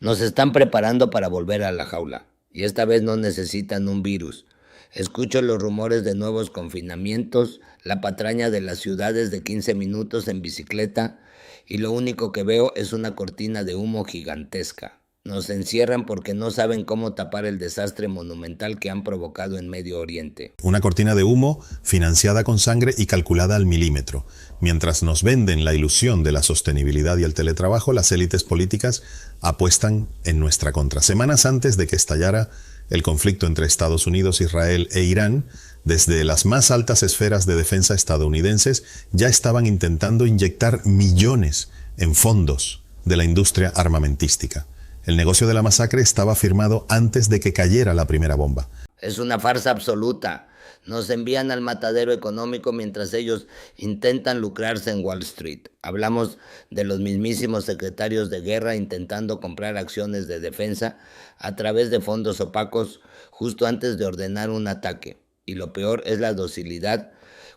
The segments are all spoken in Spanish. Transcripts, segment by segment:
Nos están preparando para volver a la jaula, y esta vez no necesitan un virus. Escucho los rumores de nuevos confinamientos, la patraña de las ciudades de 15 minutos en bicicleta, y lo único que veo es una cortina de humo gigantesca. Nos encierran porque no saben cómo tapar el desastre monumental que han provocado en Medio Oriente. Una cortina de humo financiada con sangre y calculada al milímetro. Mientras nos venden la ilusión de la sostenibilidad y el teletrabajo, las élites políticas apuestan en nuestra contra. Semanas antes de que estallara el conflicto entre Estados Unidos, Israel e Irán, desde las más altas esferas de defensa estadounidenses ya estaban intentando inyectar millones en fondos de la industria armamentística. El negocio de la masacre estaba firmado antes de que cayera la primera bomba. Es una farsa absoluta. Nos envían al matadero económico mientras ellos intentan lucrarse en Wall Street. Hablamos de los mismísimos secretarios de guerra intentando comprar acciones de defensa a través de fondos opacos justo antes de ordenar un ataque. Y lo peor es la docilidad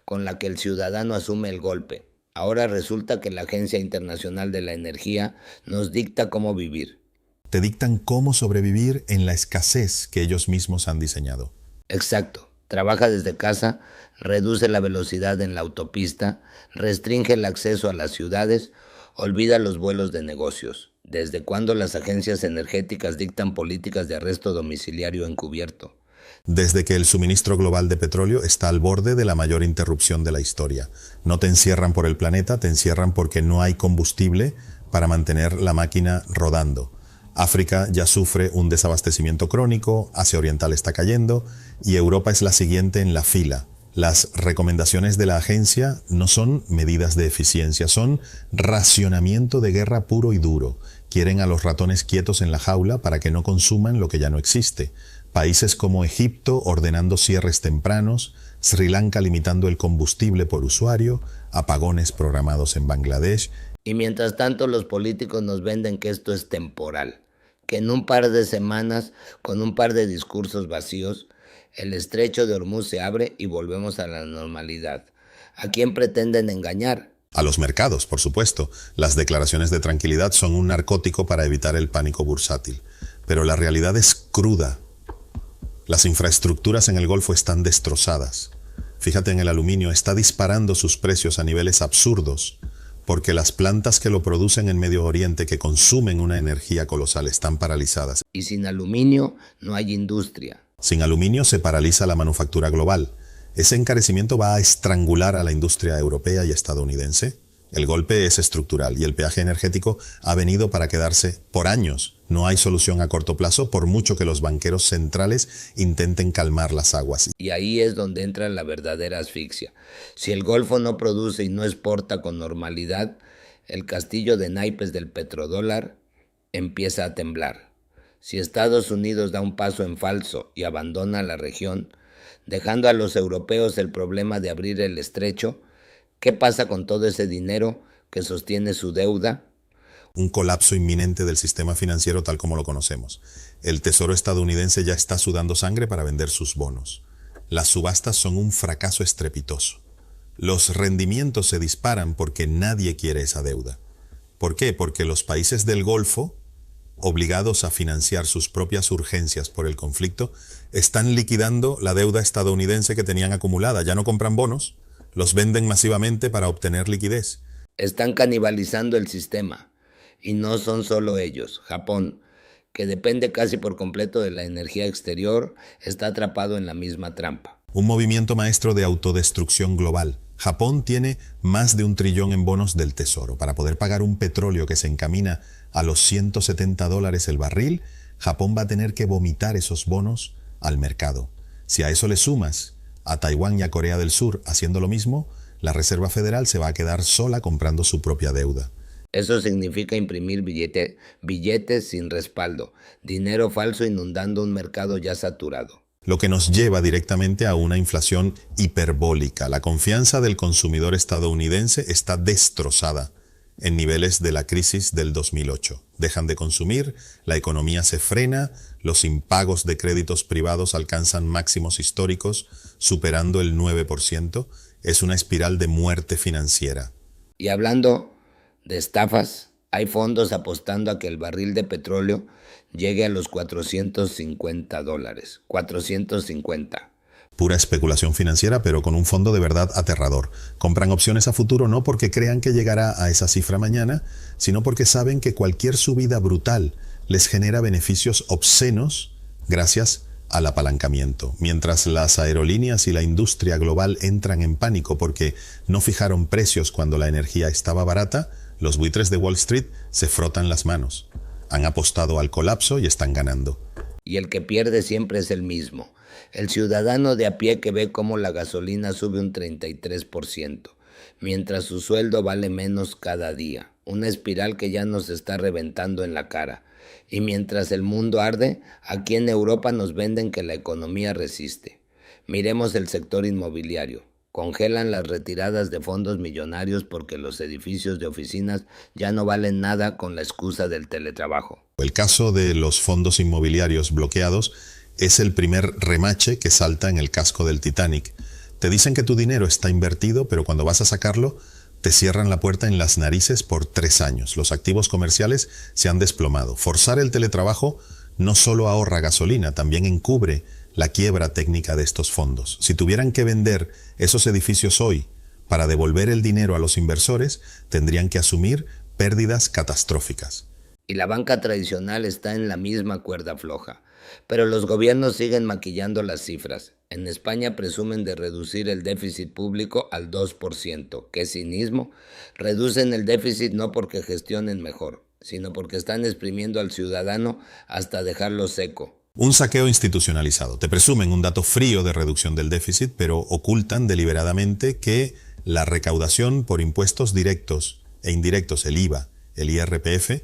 con la que el ciudadano asume el golpe. Ahora resulta que la Agencia Internacional de la Energía nos dicta cómo vivir. Te dictan cómo sobrevivir en la escasez que ellos mismos han diseñado. Exacto. Trabaja desde casa, reduce la velocidad en la autopista, restringe el acceso a las ciudades, olvida los vuelos de negocios. ¿Desde cuándo las agencias energéticas dictan políticas de arresto domiciliario encubierto? Desde que el suministro global de petróleo está al borde de la mayor interrupción de la historia. No te encierran por el planeta, te encierran porque no hay combustible para mantener la máquina rodando. África ya sufre un desabastecimiento crónico, Asia Oriental está cayendo y Europa es la siguiente en la fila. Las recomendaciones de la agencia no son medidas de eficiencia, son racionamiento de guerra puro y duro. Quieren a los ratones quietos en la jaula para que no consuman lo que ya no existe. Países como Egipto ordenando cierres tempranos, Sri Lanka limitando el combustible por usuario, apagones programados en Bangladesh. Y mientras tanto los políticos nos venden que esto es temporal, que en un par de semanas, con un par de discursos vacíos, el estrecho de Hormuz se abre y volvemos a la normalidad. ¿A quién pretenden engañar? A los mercados, por supuesto. Las declaraciones de tranquilidad son un narcótico para evitar el pánico bursátil. Pero la realidad es cruda. Las infraestructuras en el Golfo están destrozadas. Fíjate en el aluminio, está disparando sus precios a niveles absurdos, porque las plantas que lo producen en Medio Oriente, que consumen una energía colosal, están paralizadas. Y sin aluminio no hay industria. Sin aluminio se paraliza la manufactura global. Ese encarecimiento va a estrangular a la industria europea y estadounidense. El golpe es estructural y el peaje energético ha venido para quedarse por años. No hay solución a corto plazo, por mucho que los banqueros centrales intenten calmar las aguas. Y ahí es donde entra la verdadera asfixia. Si el Golfo no produce y no exporta con normalidad, el castillo de naipes del petrodólar empieza a temblar. Si Estados Unidos da un paso en falso y abandona la región, dejando a los europeos el problema de abrir el estrecho, ¿qué pasa con todo ese dinero que sostiene su deuda? Un colapso inminente del sistema financiero tal como lo conocemos. El Tesoro estadounidense ya está sudando sangre para vender sus bonos. Las subastas son un fracaso estrepitoso. Los rendimientos se disparan porque nadie quiere esa deuda. ¿Por qué? Porque los países del Golfo, obligados a financiar sus propias urgencias por el conflicto, están liquidando la deuda estadounidense que tenían acumulada. Ya no compran bonos, los venden masivamente para obtener liquidez. Están canibalizando el sistema. Y no son solo ellos. Japón, que depende casi por completo de la energía exterior, está atrapado en la misma trampa. Un movimiento maestro de autodestrucción global. Japón tiene más de $1 trillón en bonos del Tesoro. Para poder pagar un petróleo que se encamina a los $170 el barril, Japón va a tener que vomitar esos bonos al mercado. Si a eso le sumas a Taiwán y a Corea del Sur haciendo lo mismo, la Reserva Federal se va a quedar sola comprando su propia deuda. Eso significa imprimir billetes sin respaldo, dinero falso inundando un mercado ya saturado. Lo que nos lleva directamente a una inflación hiperbólica. La confianza del consumidor estadounidense está destrozada en niveles de la crisis del 2008. Dejan de consumir, la economía se frena, los impagos de créditos privados alcanzan máximos históricos, superando el 9%. Es una espiral de muerte financiera. Y hablando de estafas, Hay fondos apostando a que el barril de petróleo llegue a los $450. 450. Pura especulación financiera, pero con un fondo de verdad aterrador. Compran opciones a futuro no porque crean que llegará a esa cifra mañana, sino porque saben que cualquier subida brutal les genera beneficios obscenos gracias al apalancamiento. Mientras las aerolíneas y la industria global entran en pánico porque no fijaron precios cuando la energía estaba barata, los buitres de Wall Street se frotan las manos. Han apostado al colapso y están ganando. Y el que pierde siempre es el mismo. El ciudadano de a pie que ve cómo la gasolina sube un 33%, mientras su sueldo vale menos cada día. Una espiral que ya nos está reventando en la cara. Y mientras el mundo arde, aquí en Europa nos venden que la economía resiste. Miremos el sector inmobiliario. Congelan las retiradas de fondos millonarios porque los edificios de oficinas ya no valen nada con la excusa del teletrabajo. El caso de los fondos inmobiliarios bloqueados es el primer remache que salta en el casco del Titanic. Te dicen que tu dinero está invertido, pero cuando vas a sacarlo, te cierran la puerta en las narices por 3 años. Los activos comerciales se han desplomado. Forzar el teletrabajo no solo ahorra gasolina, también encubre la quiebra técnica de estos fondos. Si tuvieran que vender esos edificios hoy para devolver el dinero a los inversores, tendrían que asumir pérdidas catastróficas. Y la banca tradicional está en la misma cuerda floja. Pero los gobiernos siguen maquillando las cifras. En España presumen de reducir el déficit público al 2%. ¡Qué cinismo! Reducen el déficit no porque gestionen mejor, sino porque están exprimiendo al ciudadano hasta dejarlo seco. Un saqueo institucionalizado. Te presumen un dato frío de reducción del déficit, pero ocultan deliberadamente que la recaudación por impuestos directos e indirectos, el IVA, el IRPF,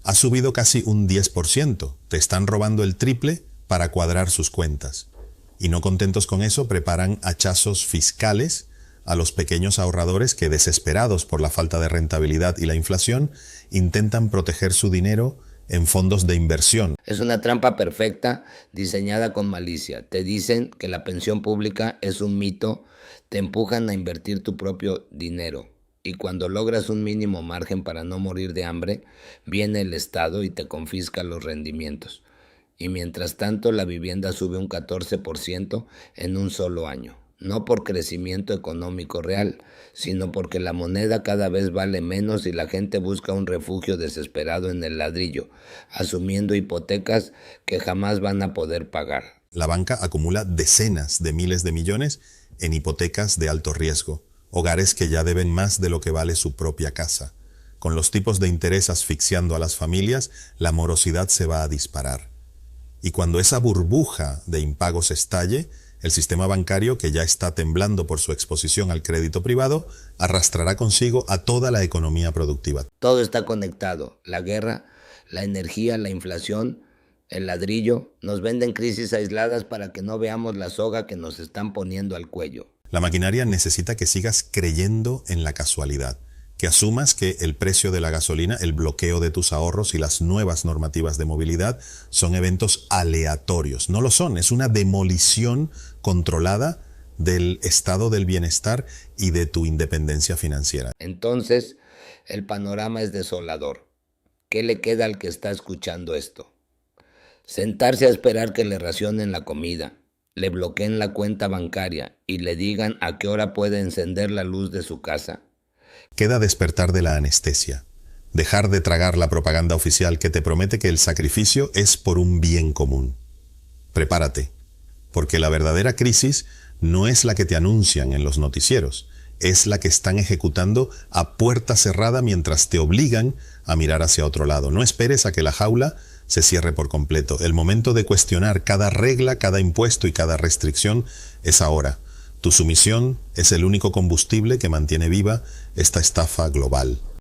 ha subido casi un 10%. Te están robando el triple para cuadrar sus cuentas. Y no contentos con eso, preparan hachazos fiscales a los pequeños ahorradores que, desesperados por la falta de rentabilidad y la inflación, intentan proteger su dinero en fondos de inversión. Es una trampa perfecta diseñada con malicia. Te dicen que la pensión pública es un mito, te empujan a invertir tu propio dinero. Y cuando logras un mínimo margen para no morir de hambre, viene el Estado y te confisca los rendimientos. Y mientras tanto la vivienda sube un 14% en un solo año. No por crecimiento económico real, sino porque la moneda cada vez vale menos y la gente busca un refugio desesperado en el ladrillo, asumiendo hipotecas que jamás van a poder pagar. La banca acumula decenas de miles de millones en hipotecas de alto riesgo. Hogares que ya deben más de lo que vale su propia casa. Con los tipos de interés asfixiando a las familias, la morosidad se va a disparar. Y cuando esa burbuja de impagos estalle, el sistema bancario, que ya está temblando por su exposición al crédito privado, arrastrará consigo a toda la economía productiva. Todo está conectado. La guerra, la energía, la inflación, el ladrillo. Nos venden crisis aisladas para que no veamos la soga que nos están poniendo al cuello. La maquinaria necesita que sigas creyendo en la casualidad, que asumas que el precio de la gasolina, el bloqueo de tus ahorros y las nuevas normativas de movilidad son eventos aleatorios. No lo son, es una demolición controlada del estado del bienestar y de tu independencia financiera. Entonces, el panorama es desolador. ¿Qué le queda al que está escuchando esto? Sentarse a esperar que le racionen la comida, le bloqueen la cuenta bancaria y le digan a qué hora puede encender la luz de su casa. Queda despertar de la anestesia, dejar de tragar la propaganda oficial que te promete que el sacrificio es por un bien común. Prepárate, porque la verdadera crisis no es la que te anuncian en los noticieros, es la que están ejecutando a puerta cerrada mientras te obligan a mirar hacia otro lado. No esperes a que la jaula se cierre por completo. El momento de cuestionar cada regla, cada impuesto y cada restricción es ahora. Tu sumisión es el único combustible que mantiene viva esta estafa global.